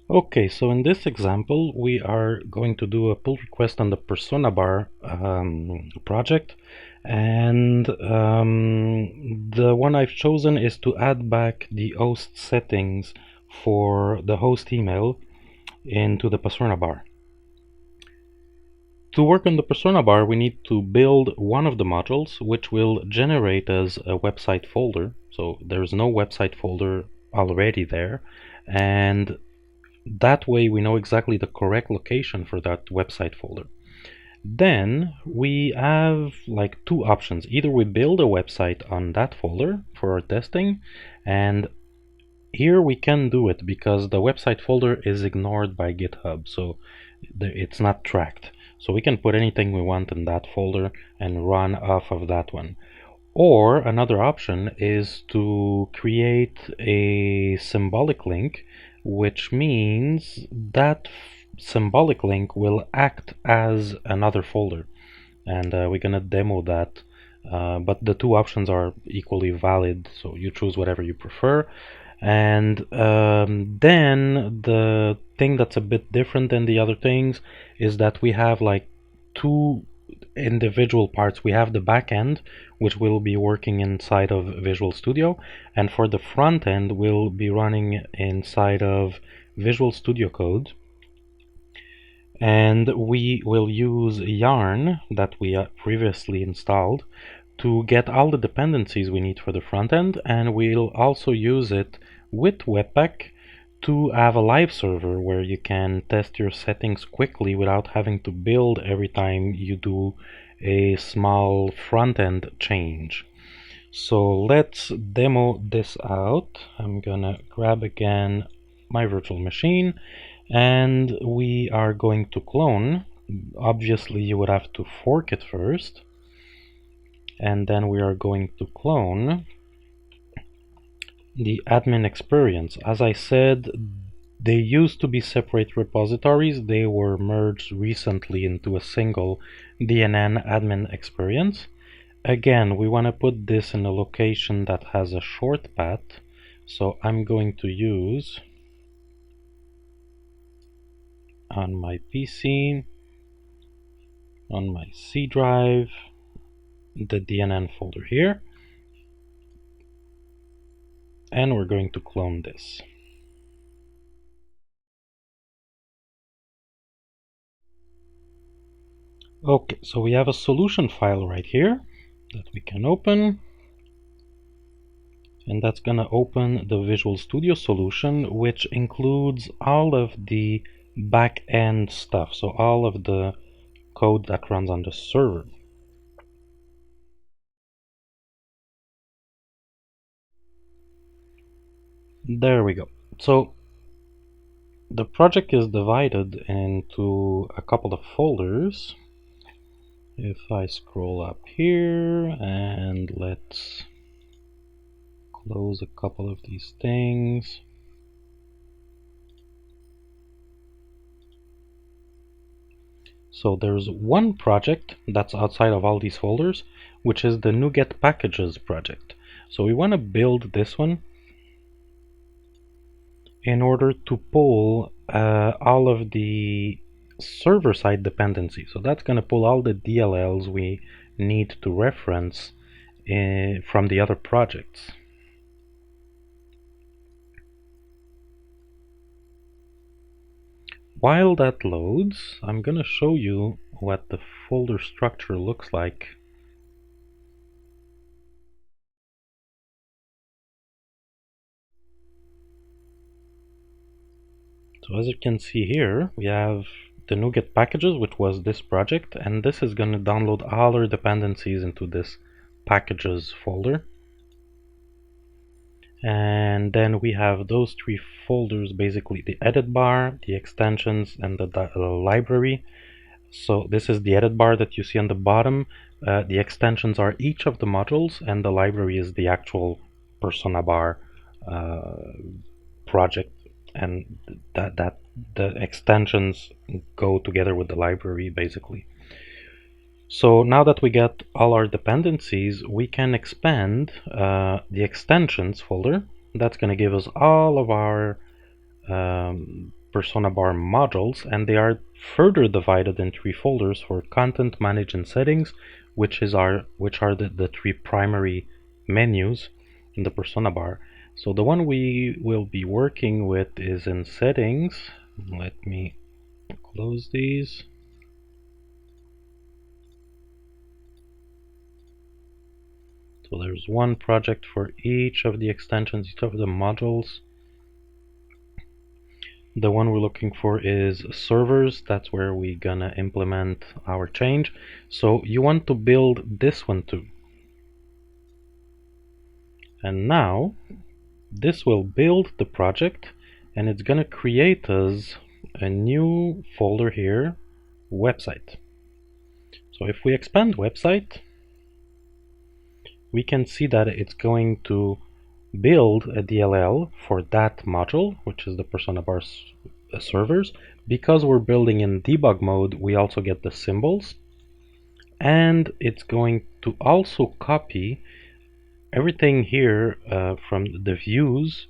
Okay, so in this example, we are going to do a pull request on the persona bar project, and the one I've chosen is to add back the host settings for the host email into the persona bar. To work on the persona bar, we need to build one of the modules, which will generate as a website folder. So there's no website folder already there, and that way we know exactly the correct location for that website folder. Then we have like two options. Either we build a website on that folder for our testing, and here we can do it because the website folder is ignored by GitHub, so it's not tracked. So we can put anything we want in that folder and run off of that one. Or another option is to create a symbolic link, which means that symbolic link will act as another folder. And we're gonna demo that. But the two options are equally valid, so you choose whatever you prefer. And then the thing that's a bit different than the other things is that we have like two individual parts. We have the back end, which will be working inside of Visual Studio, and for the front end, we'll be running inside of Visual Studio Code. And we will use Yarn that we previously installed to get all the dependencies we need for the front end, and we'll also use it with Webpack to have a live server where you can test your settings quickly without having to build every time you do a small front-end change. So let's demo this out. I'm gonna grab again my virtual machine, and we are going to clone. Obviously you would have to fork it first, and then we are going to clone the admin experience. As I said, they used to be separate repositories. They were merged recently into a single Dnn.AdminExperience. Again, we want to put this in a location that has a short path. So I'm going to use on my PC, on my C drive, the DNN folder here. And we're going to clone this. Okay, so we have a solution file right here that we can open, and that's gonna open the Visual Studio solution, which includes all of the back-end stuff, so all of the code that runs on the server. There we go. So the project is divided into a couple of folders. If I scroll up here and let's close a couple of these things. So there's one project that's outside of all these folders, which is the NuGet packages project. So we want to build this one in order to pull all of the server-side dependencies. So that's going to pull all the DLLs we need to reference from the other projects. While that loads, I'm going to show you what the folder structure looks like. So as you can see here, we have the NuGet packages, which was this project, and this is going to download all our dependencies into this packages folder. And then we have those three folders, basically the edit bar, the extensions, and the library. So this is the edit bar that you see on the bottom. The extensions are each of the modules, and the library is the actual persona bar project, and that the extensions go together with the library basically. So now that we get all our dependencies, we can expand the extensions folder. That's going to give us all of our persona bar modules, and they are further divided in three folders for content, manage, and settings, which are the three primary menus in the persona bar. So the one we will be working with is in settings. Let me close these. So there's one project for each of the extensions, each of the modules. The one we're looking for is servers. That's where we're gonna implement our change. So you want to build this one too. And now this will build the project, and it's gonna create us a new folder here, website. So if we expand website, we can see that it's going to build a DLL for that module, which is the persona bar servers. Because we're building in debug mode, we also get the symbols, and it's going to also copy everything here from the views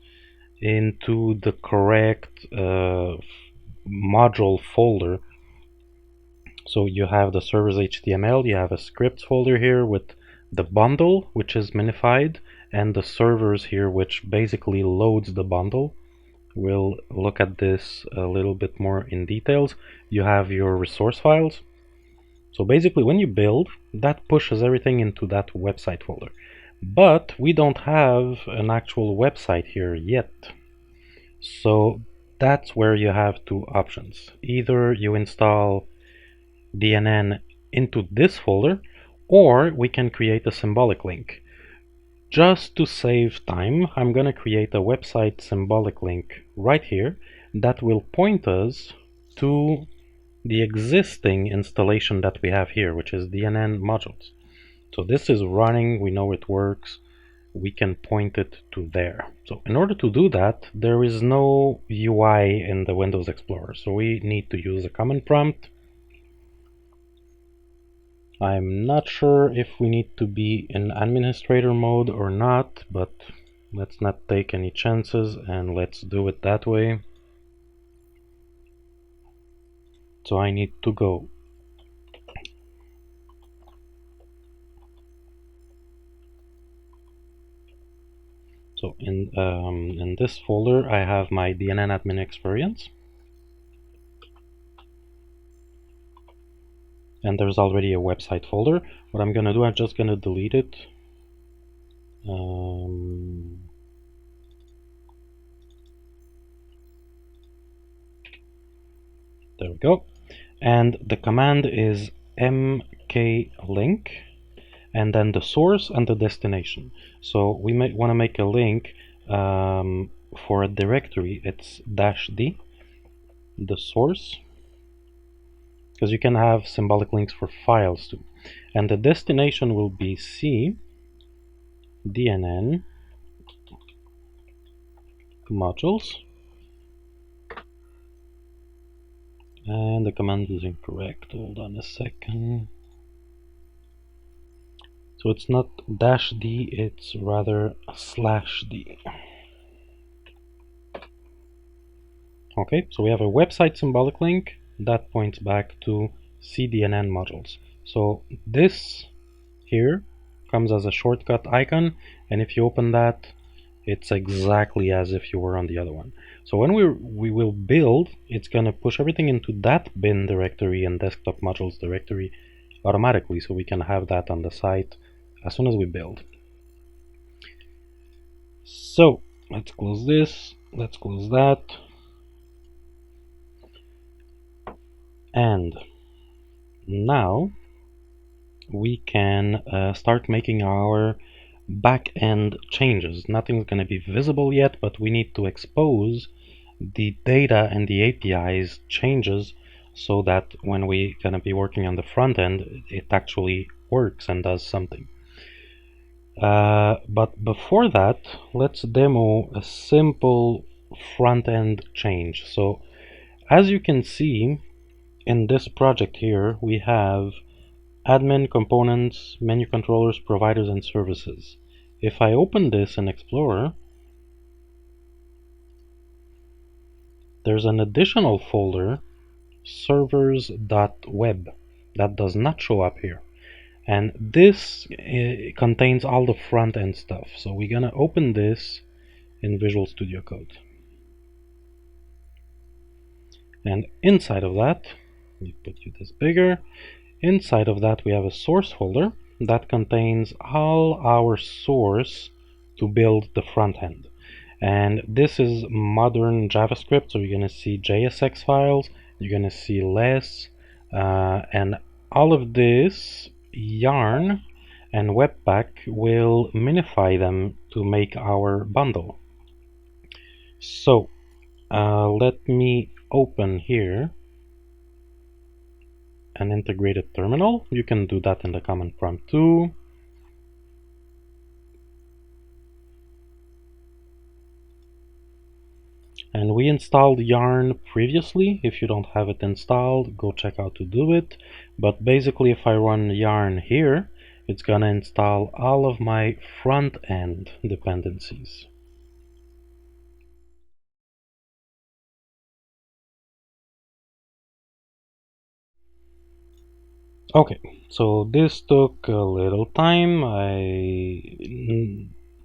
into the correct module folder. So you have the servers HTML, you have a scripts folder here with the bundle, which is minified, and the servers here, which basically loads the bundle. We'll look at this a little bit more in details. You have your resource files. So basically when you build, that pushes everything into that website folder. But we don't have an actual website here yet. So that's where you have two options. Either you install DNN into this folder, or we can create a symbolic link. Just to save time, I'm gonna create a website symbolic link right here that will point us to the existing installation that we have here, which is DNN modules. So this is running, we know it works, we can point it to there. So in order to do that, there is no UI in the Windows Explorer, so we need to use a command prompt. I'm not sure if we need to be in administrator mode or not, but let's not take any chances and let's do it that way. So I need to go so in this folder I have my Dnn.AdminExperience, and there's already a website folder. What I'm gonna do, I'm just gonna delete it. There we go. And the command is mklink, and then the source and the destination. So we might want to make a link for a directory. It's -d, the source, because you can have symbolic links for files too. And the destination will be C DNN modules. And the command is incorrect. Hold on a second. So it's not -d, it's rather /d. Okay, so we have a website symbolic link that points back to CDNN modules. So this here comes as a shortcut icon, and if you open that, it's exactly as if you were on the other one. So when we will build, it's gonna push everything into that bin directory and desktop modules directory automatically, so we can have that on the site as soon as we build. So let's close this, let's close that, and now we can start making our back-end changes. Nothing's going to be visible yet, but we need to expose the data and the API's changes so that when we're going to be working on the front end, it actually works and does something. But before that, let's demo a simple front-end change. So as you can see in this project here, we have admin, components, menu controllers, providers, and services. If I open this in Explorer, there's an additional folder, servers.web, that does not show up here. And this contains all the front end stuff. So we're gonna open this in Visual Studio Code. And inside of that, let me put you this bigger. Inside of that we have a source folder that contains all our source to build the front end. And this is modern JavaScript, so you're going to see JSX files, you're going to see less, and all of this yarn and Webpack will minify them to make our bundle. So let me open here an integrated terminal. You can do that in the command prompt too. And we installed yarn previously. If you don't have it installed, go check out to do it. But basically, if I run yarn here, it's gonna install all of my front end dependencies. Okay, so this took a little time. I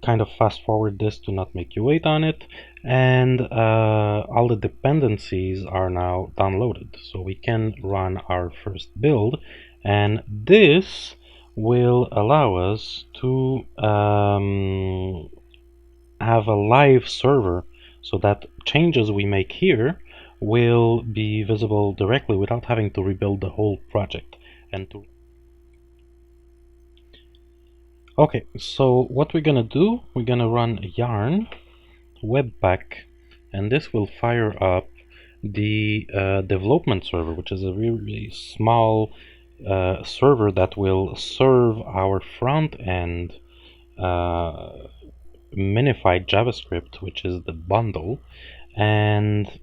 kind of fast forward this to not make you wait on it, and all the dependencies are now downloaded, so we can run our first build, and this will allow us to have a live server, so that changes we make here will be visible directly without having to rebuild the whole project. Okay, so what we're gonna do, we're gonna run yarn webpack, and this will fire up the development server, which is a really small server that will serve our front end minified JavaScript, which is the bundle. And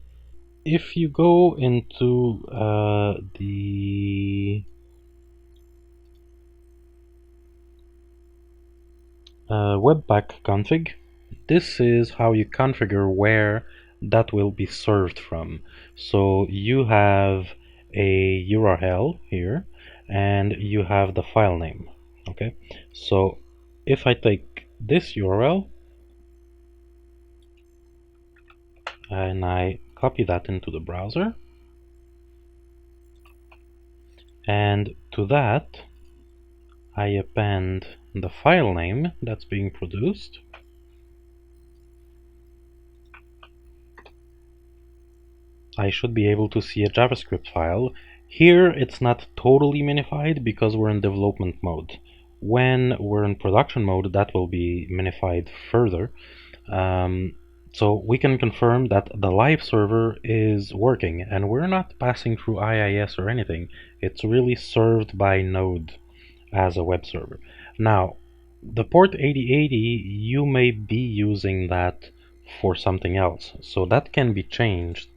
if you go into the Webpack config, this is how you configure where that will be served from. So you have a URL here and you have the file name. Okay, so if I take this URL and I copy that into the browser, and to that I append the file name that's being produced, I should be able to see a JavaScript file. Here it's not totally minified because we're in development mode. When we're in production mode, that will be minified further. So we can confirm that the live server is working, and we're not passing through IIS or anything. It's really served by Node as a web server. Now, the port 8080, you may be using that for something else, so that can be changed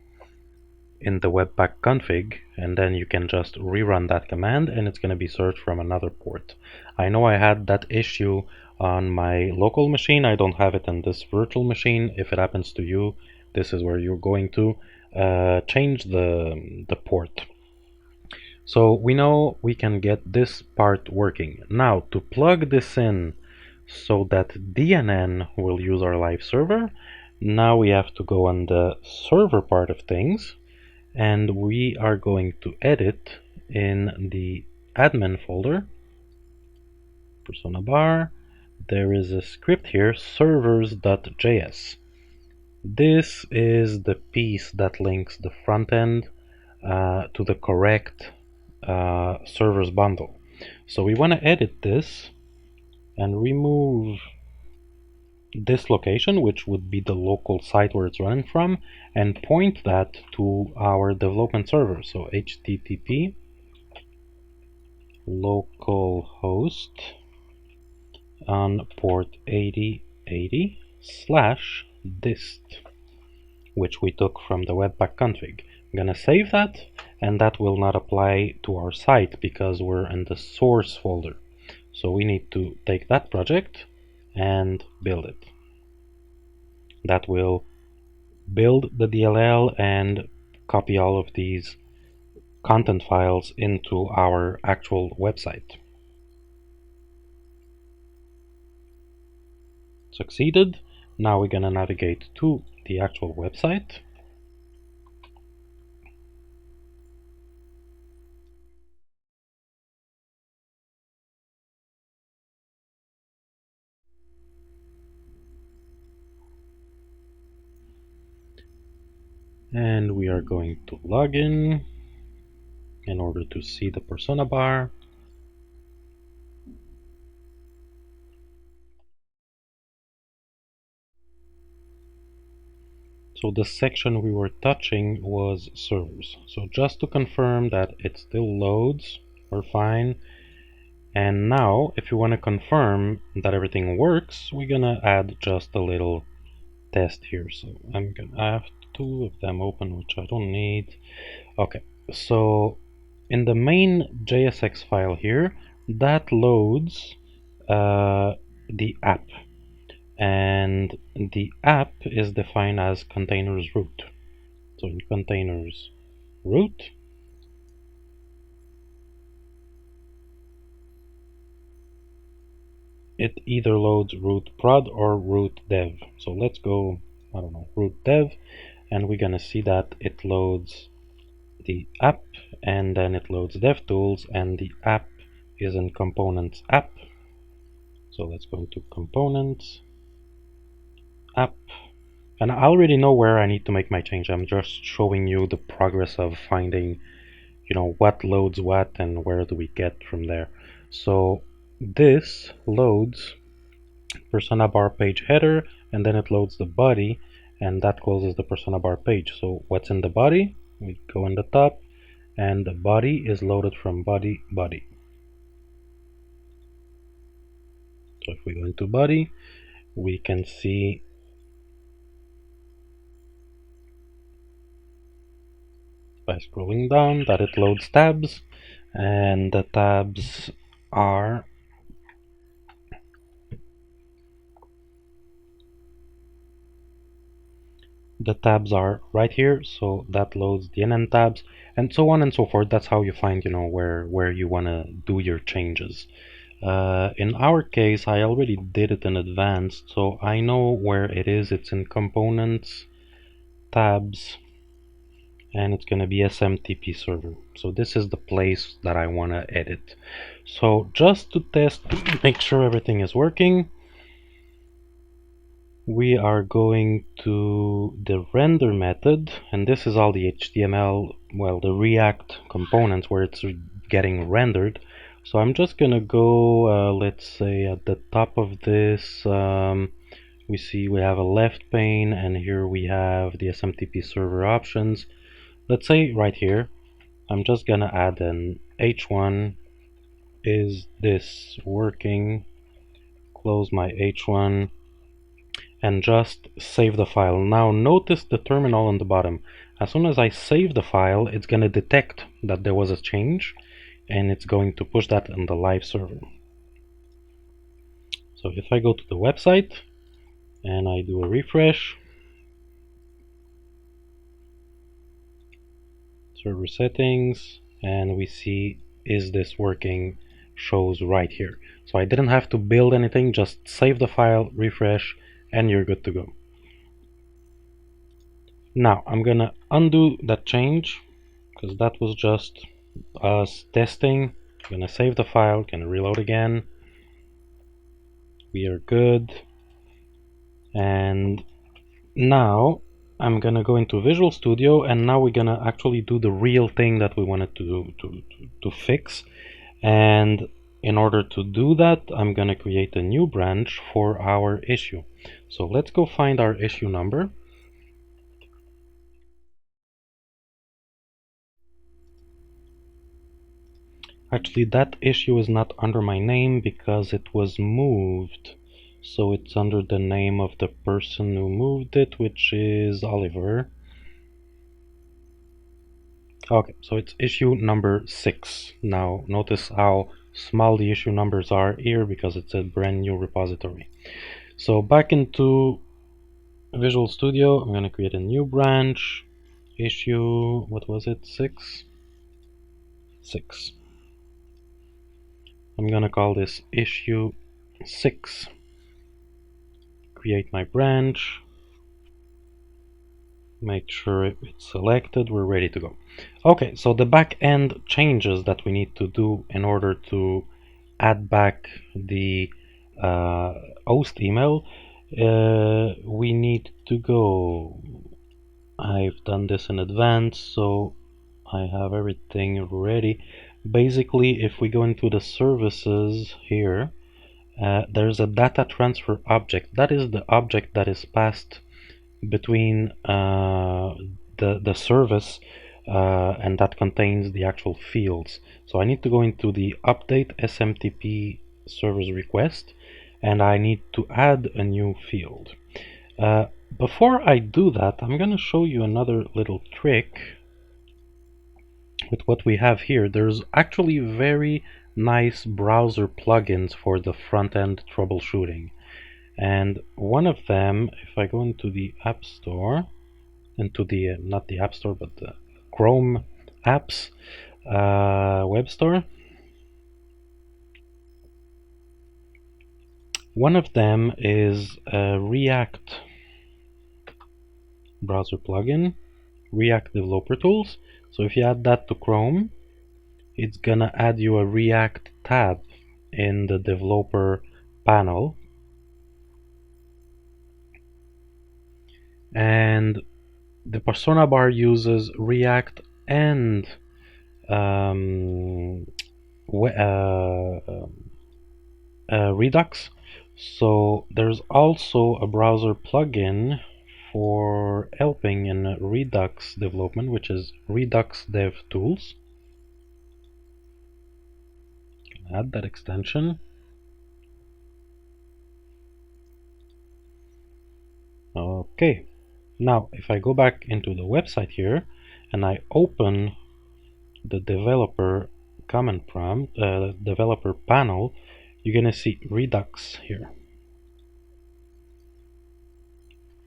in the webpack config, and then you can just rerun that command and it's going to be served from another port. I know I had that issue on my local machine. I don't have it on this virtual machine. If it happens to you, this is where you're going to change the port. So we know we can get this part working. Now to plug this in so that DNN will use our live server, now we have to go on the server part of things, and we are going to edit in the admin folder, persona bar. There is a script here, servers.js. This is the piece that links the front end to the correct servers bundle. So we want to edit this and remove this location, which would be the local site where it's running from, and point that to our development server. So http localhost on port 8080 slash dist, which we took from the webpack config. I'm gonna save that, and that will not apply to our site because we're in the source folder. So we need to take that project and build it. That will build the DLL and copy all of these content files into our actual website. Succeeded. Now we're gonna navigate to the actual website. And we are going to log in order to see the persona bar. So the section we were touching was servers. So just to confirm that it still loads, we're fine. And now, if you want to confirm that everything works, we're gonna add just a little test here. So I have two of them open, which I don't need. Okay, so in the main JSX file here, that loads the app, and the app is defined as containers root. So in containers root, it either loads root prod or root dev. So let's go, I don't know, root dev, and we're gonna see that it loads the app, and then it loads DevTools, and the app is in components app. So let's go into components app, and I already know where I need to make my change. I'm just showing you the progress of finding, you know, what loads what and where do we get from there. So this loads persona bar page header, and then it loads the body, and that closes the persona bar page. So what's in the body? We go in the top, and the body is loaded from body. So if we go into body, we can see by scrolling down that it loads tabs, and the tabs are right here. So that loads the Dnn tabs, and so on and so forth. That's how you find, you know, where you want to do your changes. In our case, I already did it in advance, so I know where it is. It's in components, tabs, and it's going to be SMTP server. So this is the place that I want to edit. So just to test, to make sure everything is working, we are going to the render method, and this is all the HTML, well, the React components where it's getting rendered. So I'm just gonna go, let's say at the top of this, we see we have a left pane, and here we have the SMTP server options. Let's say right here, I'm just gonna add an h1, is this working, close my h1, and just save the file. Now notice the terminal on the bottom. As soon as I save the file, it's going to detect that there was a change, and it's going to push that on the live server. So if I go to the website and I do a refresh, server settings, and we see is this working shows right here. So I didn't have to build anything, just save the file, refresh, and you're good to go. Now I'm gonna undo that change because that was just us testing. I'm gonna save the file, gonna reload again. We are good. And now I'm gonna go into Visual Studio, and now we're gonna actually do the real thing that we wanted to do to fix. And in order to do that, I'm gonna create a new branch for our issue. So let's go find our issue number. Actually, that issue is not under my name because it was moved. So it's under the name of the person who moved it, which is Oliver. Okay, so it's issue number 6. Now, notice how small the issue numbers are here because it's a brand new repository. So back into Visual Studio, I'm going to create a new branch. Issue, what was it? 6? 6. I'm going to call this issue 6. Create my branch. Make sure it's selected. We're ready to go. Okay, so the back end changes that we need to do in order to add back the host email. We need to go. I've done this in advance, so I have everything ready. Basically, if we go into the services here, there's a data transfer object. That is the object that is passed between the service and that contains the actual fields. So I need to go into the update SMTP service request, and I need to add a new field. Before I do that, I'm going to show you another little trick with what we have here. There's actually very nice browser plugins for the front-end troubleshooting. And one of them, if I go into the App Store, into the, not the App Store, but the Chrome apps web store, one of them is a React browser plugin, React Developer Tools. So if you add that to Chrome, it's gonna add you a React tab in the developer panel, and the persona bar uses React and Redux. So there's also a browser plugin for helping in Redux development, which is Redux Dev Tools. Add that extension. Okay, now if I go back into the website here and I open the developer command prompt, developer panel, you're gonna see Redux here.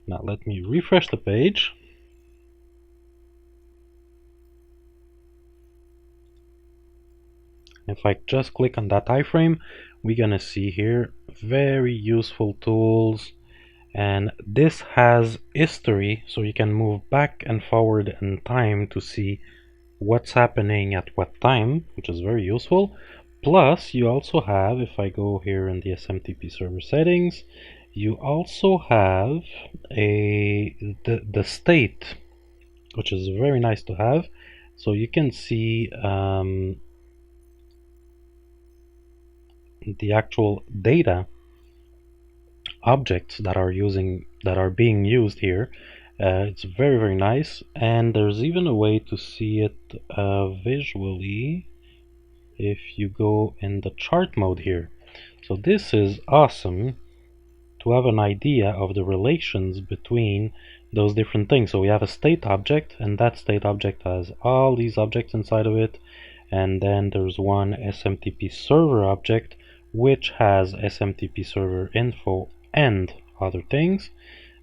Now let me refresh the page. If I just click on that iframe, we're gonna see here very useful tools, and this has history, so you can move back and forward in time to see what's happening at what time, which is very useful. Plus you also have, if I go here in the SMTP server settings, you also have the state, which is very nice to have. So you can see the actual data objects that are being used here. It's very nice, and there's even a way to see it visually if you go in the chart mode here. So this is awesome to have an idea of the relations between those different things. So we have a state object, and that state object has all these objects inside of it, and then there's one SMTP server object which has SMTP server info and other things.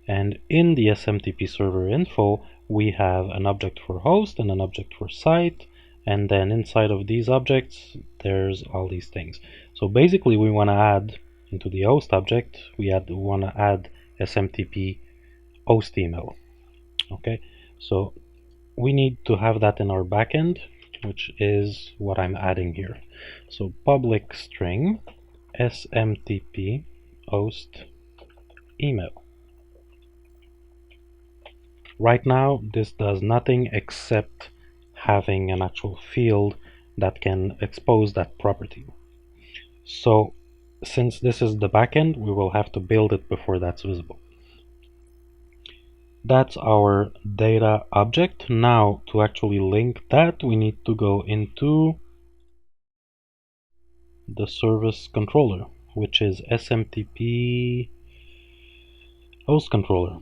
And in the SMTP server info we have an object for host and an object for site, and then inside of these objects there's all these things. So basically we want to add into the host object, we want to add SMTP host email. Okay, so we need to have that in our backend, which is what I'm adding here. So public string SMTP host email. Right now this does nothing except having an actual field that can expose that property. So since this is the backend, we will have to build it before that's visible. That's our data object. Now to actually link that, we need to go into the service controller, which is SMTP host controller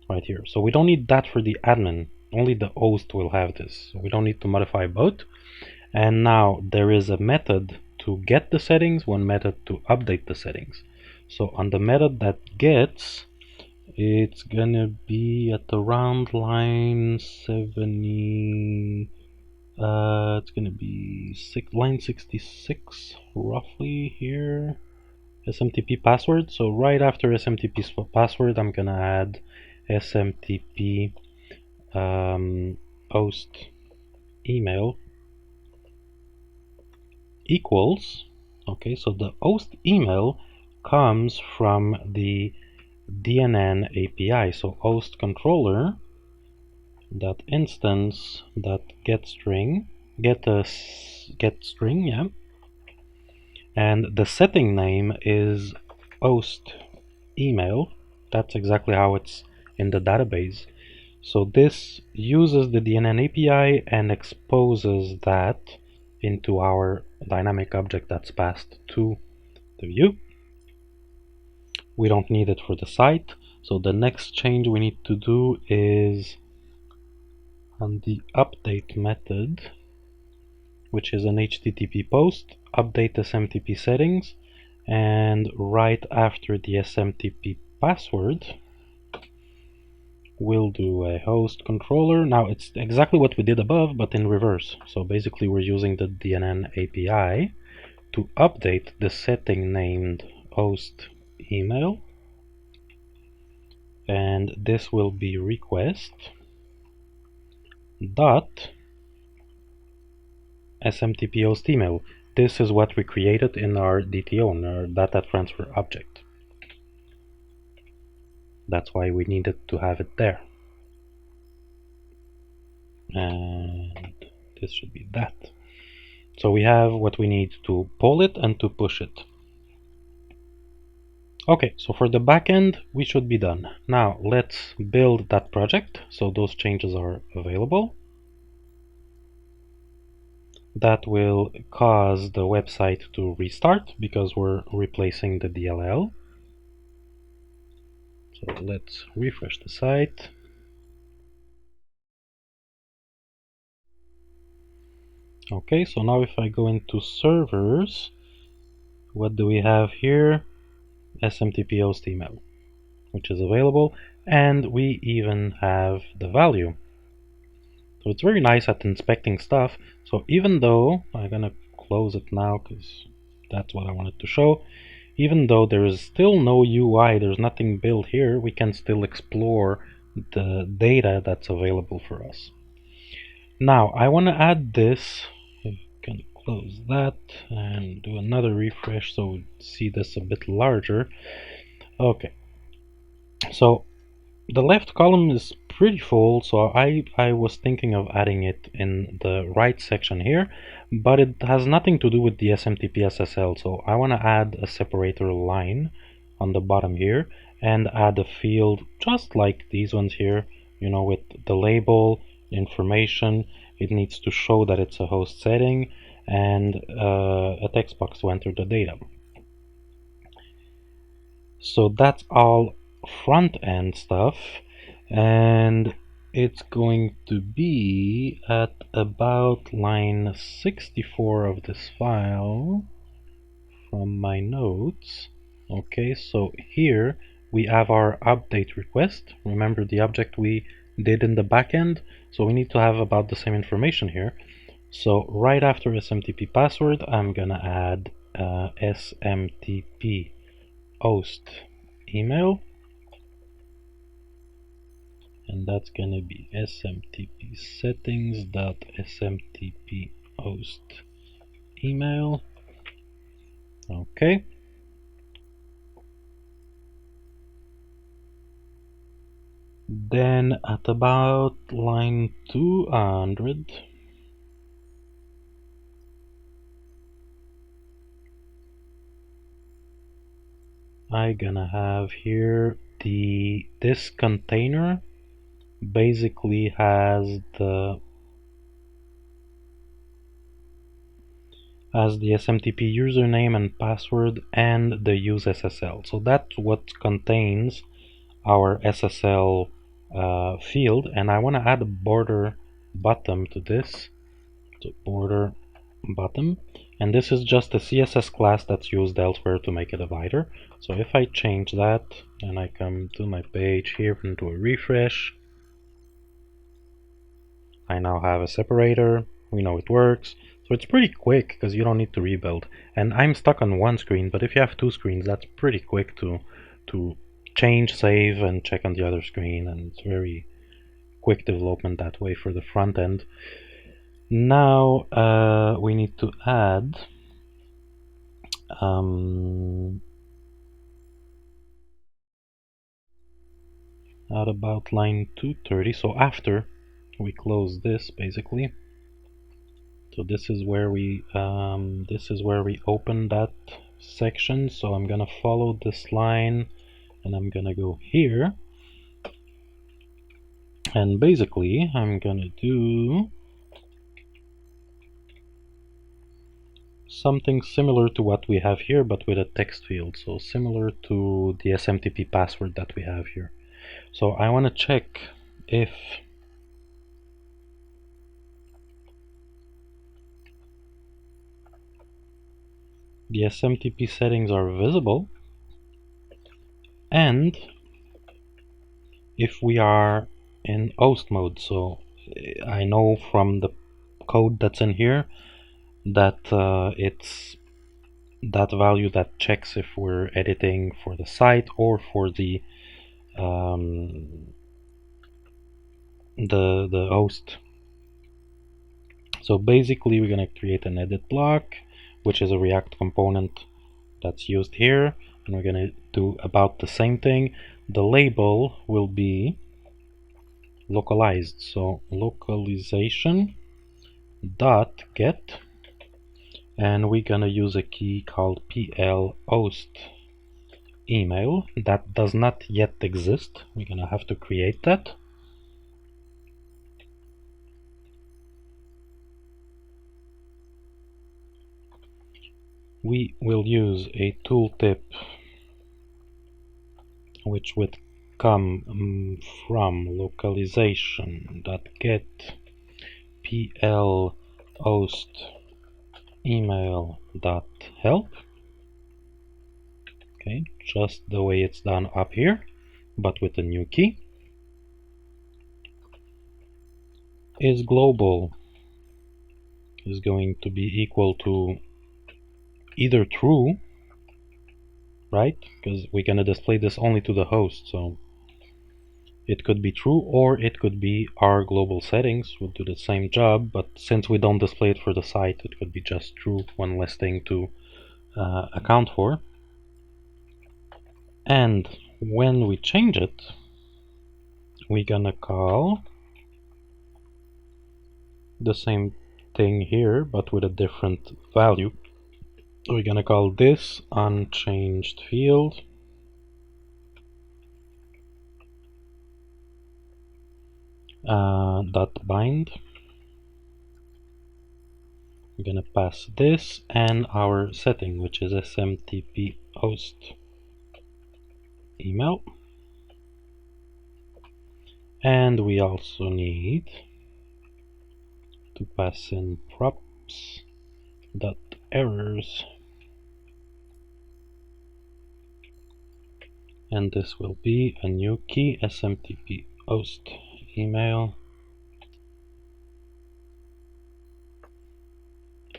right here. So we don't need that for the admin, only the host will have this. So we don't need to modify both. And now there is a method to get the settings, one method to update the settings. So on the method that gets, It's gonna be at around line 70. It's gonna be line 66 roughly here. SMTP password. So right after SMTP password, I'm gonna add SMTP host email equals. Okay, so the host email comes from the DNN API. So host controller dot instance dot get string get string, yeah, and the setting name is host email. That's exactly how it's in the database. So this uses the DNN API and exposes that into our dynamic object that's passed to the view. We don't need it for the site. So the next change we need to do is on the update method, which is an HTTP post, update SMTP settings, and right after the SMTP password, we'll do a host controller. Now it's exactly what we did above, but in reverse. So basically we're using the DNN API to update the setting named host email, and this will be request dot SMTP host email. This is what we created in our DTO, in our data transfer object. That's why we needed to have it there. And this should be that. So we have what we need to pull it and to push it. Okay, so for the backend, we should be done. Now let's build that project so those changes are available. That will cause the website to restart because we're replacing the DLL. So let's refresh the site. Okay, so now if I go into servers, what do we have here? SMTP host email, which is available, and we even have the value. So it's very nice at inspecting stuff. So even though I'm gonna close it now because that's what I wanted to show, even though there is still no UI, there's nothing built here, we can still explore the data that's available for us. Now I want to add this. I can close that and do another refresh so we see this a bit larger. Okay, so the left column is pretty full, so I was thinking of adding it in the right section here, but it has nothing to do with the SMTP SSL, so I want to add a separator line on the bottom here and add a field just like these ones here, you know, with the label, information. It needs to show that it's a host setting, and a text box to enter the data. So that's all front end stuff, and it's going to be at about line 64 of this file from my notes. Okay, so here we have our update request. Remember the object we did in the backend, so we need to have about the same information here. So right after SMTP password, I'm gonna add SMTP host email, and that's gonna be smtp settings.smtp host email. Okay, then at about line 200 I gonna have here this container basically has the SMTP username and password and the use SSL. So that's what contains our SSL field, and I want to add a border bottom to this. So border bottom, And this is just a CSS class that's used elsewhere to make a divider. So if I change that and I come to my page here and do a refresh, I now have a separator. We know it works. So it's pretty quick because you don't need to rebuild. And I'm stuck on one screen, but if you have two screens, that's pretty quick to change, save, and check on the other screen. And it's very quick development that way for the front end. Now we need to add at about line 230. So after we close this, basically. So this is where we open that section. So I'm gonna follow this line, and I'm gonna go here, and basically I'm gonna do something similar to what we have here, but with a text field. So similar to the SMTP password that we have here. So I want to check if the SMTP settings are visible, and if we are in host mode. So I know from the code that's in here that it's that value that checks if we're editing for the site or for the host. So basically we're going to create an edit block, which is a React component that's used here, and we're going to do about the same thing. The label will be localized, so localization dot get, and we're going to use a key called pl host email that does not yet exist. We're going to have to create that. We will use a tooltip which would come from localization.get pl host email.help. Okay, just the way it's done up here, but with a new key. Is global is going to be equal to either true, right? Because we're going to display this only to the host, so it could be true, or it could be our global settings would do the same job, but since we don't display it for the site, it could be just true, one less thing to account for. And when we change it, we're gonna call the same thing here, but with a different value. We're gonna call this unchanged field dot bind. We're gonna pass this and our setting, which is SMTP host email. And we also need to pass in props dot errors, and this will be a new key, SMTP host email.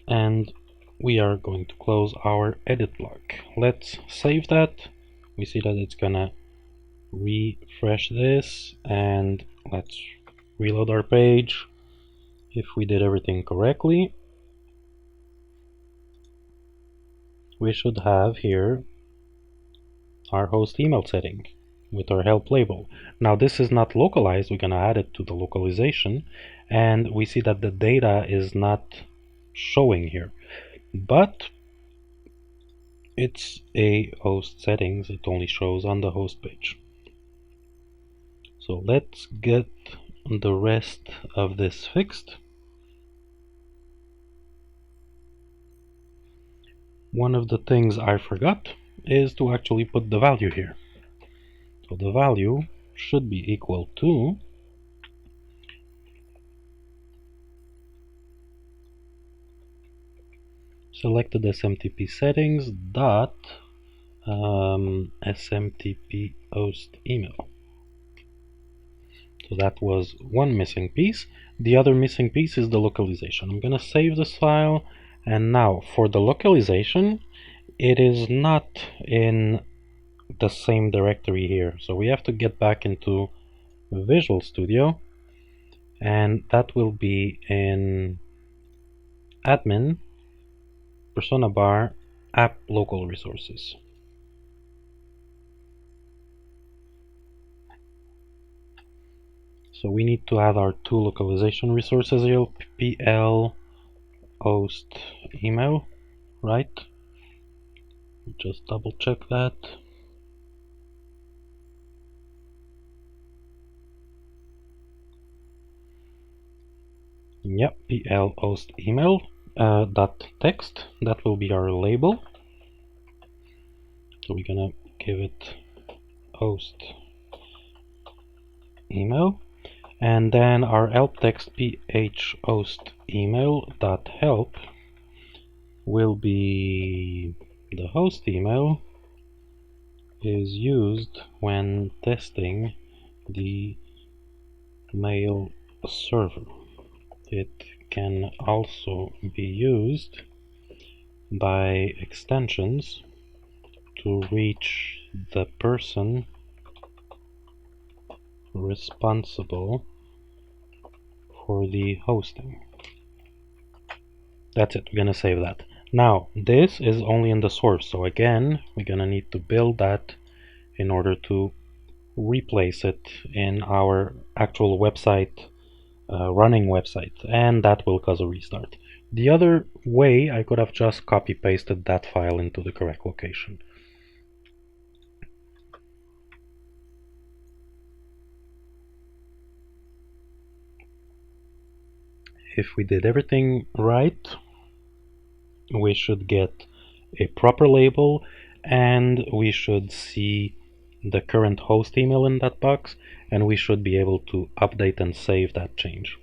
And we are going to close our edit block. Let's save that. We see that it's gonna refresh this, and let's reload our page. If we did everything correctly, we should have here our host email setting with our help label. Now this is not localized, we're gonna add it to the localization, and we see that the data is not showing here, but it's a host settings, it only shows on the host page. So let's get the rest of this fixed. One of the things I forgot is to actually put the value here. So the value should be equal to selected SMTP settings dot SMTP host email. So that was one missing piece. The other missing piece is the localization. I'm gonna save this file, and now for the localization, it is not in the same directory here. So we have to get back into Visual Studio, and that will be in admin, persona bar, app local resources. So we need to add our two localization resources here, pl host email, right? Just double check that. Yep, pl host email dot text. That will be our label. So we're gonna give it host email, and then our help text ph host email dot help will be the host email is used when testing the mail server. It can also be used by extensions to reach the person responsible for the hosting. That's it, we're gonna save that. Now, this is only in the source, so again, we're gonna need to build that in order to replace it in our actual website, running website, and that will cause a restart. The other way, I could have just copy pasted that file into the correct location. If we did everything right, we should get a proper label, and we should see the current host email in that box, and we should be able to update and save that change.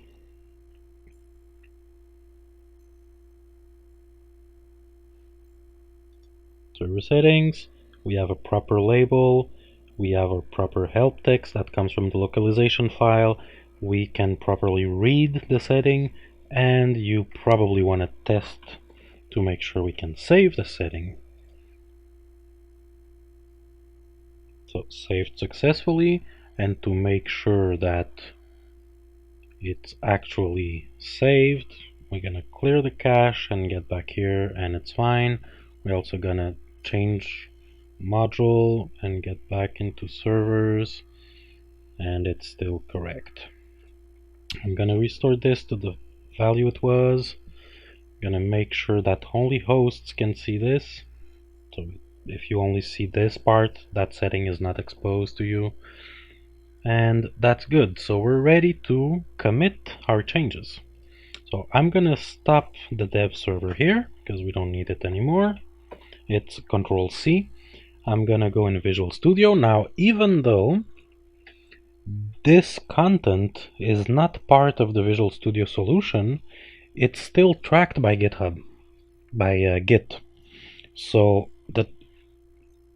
Server settings, we have a proper label, we have a proper help text that comes from the localization file, we can properly read the setting, and you probably want to test to make sure we can save the setting. So saved successfully, and to make sure that it's actually saved, we're gonna clear the cache and get back here, and it's fine. We're also gonna change module and get back into servers, and it's still correct. I'm gonna restore this to the value it was. I'm gonna make sure that only hosts can see this. So if you only see this part, that setting is not exposed to you. And that's good. So we're ready to commit our changes. So I'm gonna stop the dev server here because we don't need it anymore. It's Control C. I'm gonna go in Visual Studio. Now, even though this content is not part of the Visual Studio solution, it's still tracked by GitHub, by Git. So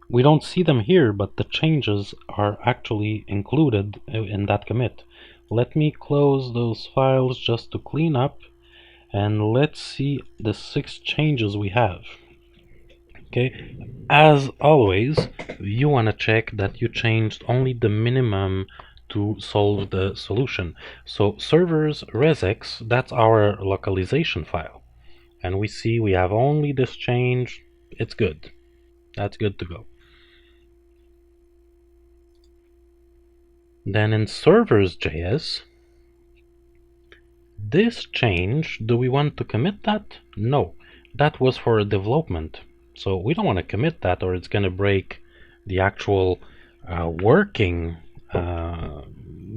we don't see them here, but the changes are actually included in that commit. Let me close those files just to clean up, and let's see the 6 changes we have. Okay, as always, you want to check that you changed only the minimum to solve the solution. So servers regex, that's our localization file, and we see we have only this change. It's good. That's good to go. Then in servers.js, this change, do we want to commit that? No, that was for development. So we don't want to commit that, or it's going to break the actual working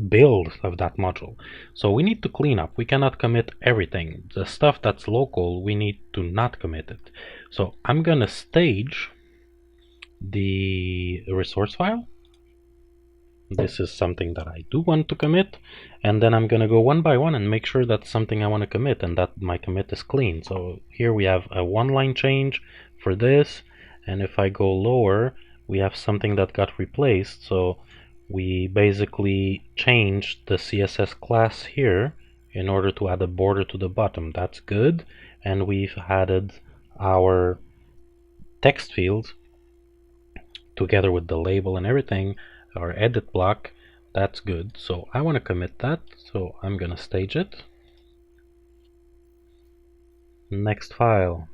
build of that module. So we need to clean up. We cannot commit everything. The stuff that's local, we need to not commit it. So I'm going to stage the resource file. this is something that I do want to commit, and then I'm gonna go one by one and make sure that's something I want to commit and that my commit is clean. So here we have a one-line change for this, and if I go lower, we have something that got replaced. So we basically changed the CSS class here in order to add a border to the bottom. That's good. And we've added our text field together with the label and everything, our edit block. That's good. So I want to commit that, so I'm gonna stage it. Next file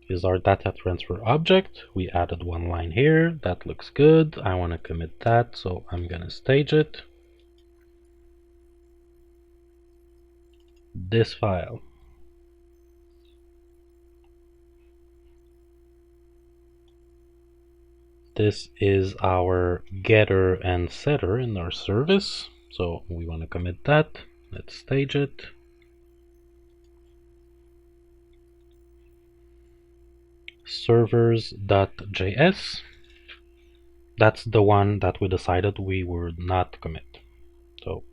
is our data transfer object. We added one line here. That looks good. I want to commit that, so I'm gonna stage it. This file, this is our getter and setter in our service, so we want to commit that. Let's stage it. Servers.js, that's the one that we decided we would not commit. So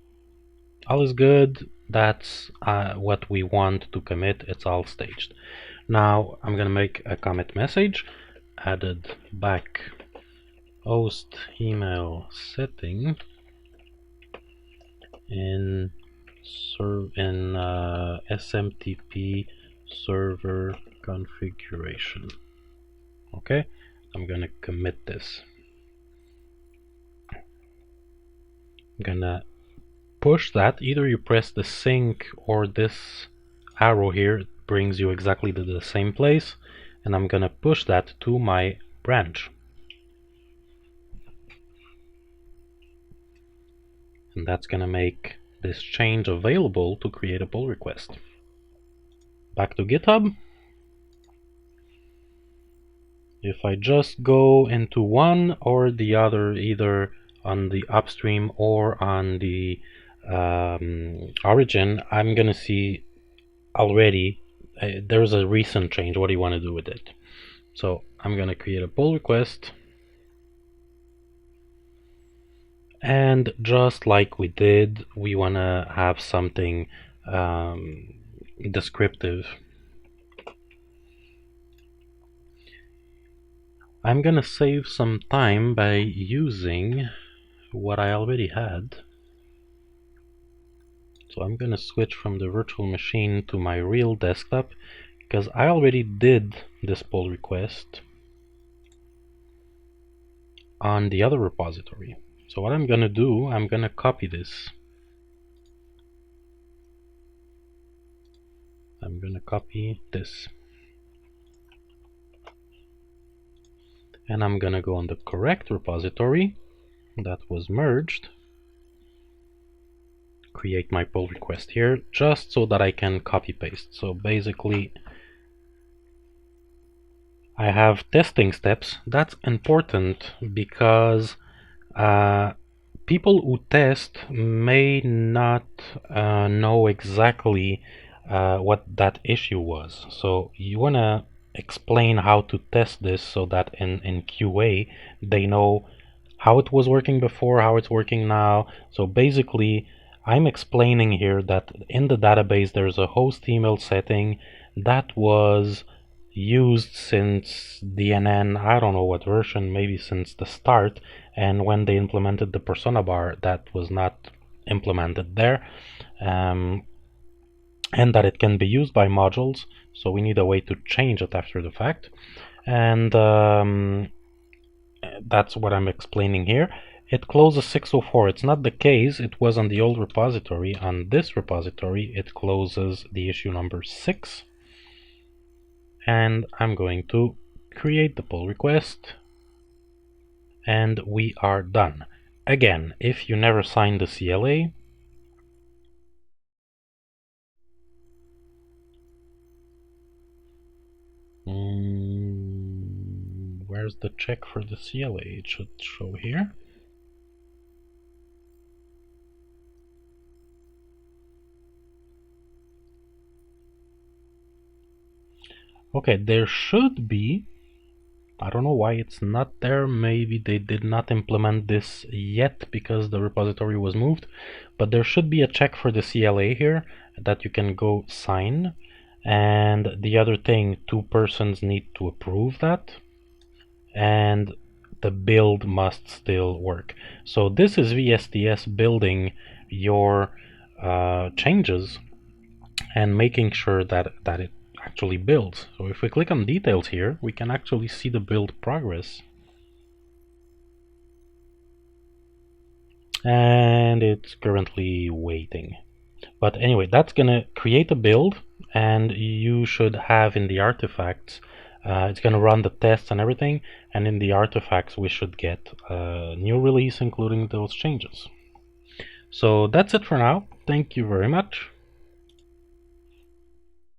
all is good. That's what we want to commit. It's all staged. Now I'm gonna make a commit message. Added back host email setting in SMTP server configuration. Okay, I'm gonna commit this. I'm gonna push that. Either you press the sync or this arrow here brings you exactly to the same place, and I'm gonna push that to my branch. And that's gonna make this change available to create a pull request. Back to GitHub. If I just go into one or the other, either on the upstream or on the origin, I'm gonna see already there's a recent change. What do you want to do with it? So I'm gonna create a pull request, and just like we did, we wanna have something descriptive. I'm gonna save some time by using what I already had. So I'm gonna switch from the virtual machine to my real desktop because I already did this pull request on the other repository. So what I'm gonna do, I'm gonna copy this. I'm gonna copy this. And I'm gonna go on the correct repository that was merged, create my pull request here, just so that I can copy paste. So basically I have testing steps. That's important because people who test may not know exactly what that issue was. So you want to explain how to test this so that in QA they know how it was working before, how it's working now. So basically I'm explaining here that in the database there's a host email setting that was used since DNN, I don't know what version, maybe since the start, and when they implemented the persona bar that was not implemented there, and that it can be used by modules, so we need a way to change it after the fact, and that's what I'm explaining here. It closes 604. It's not the case. It was on the old repository. On this repository it closes the issue number 6, and I'm going to create the pull request, and we are done. Again, if you never signed the CLA, where's the check for the CLA? It should show here. Okay, there should be I don't know why it's not there. Maybe they did not implement this yet because the repository was moved, but there should be a check for the CLA here that you can go sign. And the other thing, 2 persons need to approve that, and the build must still work. So this is VSTS building your changes and making sure that it actually builds. So if we click on details here, we can actually see the build progress. And it's currently waiting. But anyway, that's gonna create a build, and you should have in the artifacts, it's gonna run the tests and everything, and in the artifacts we should get a new release including those changes. So that's it for now. Thank you very much.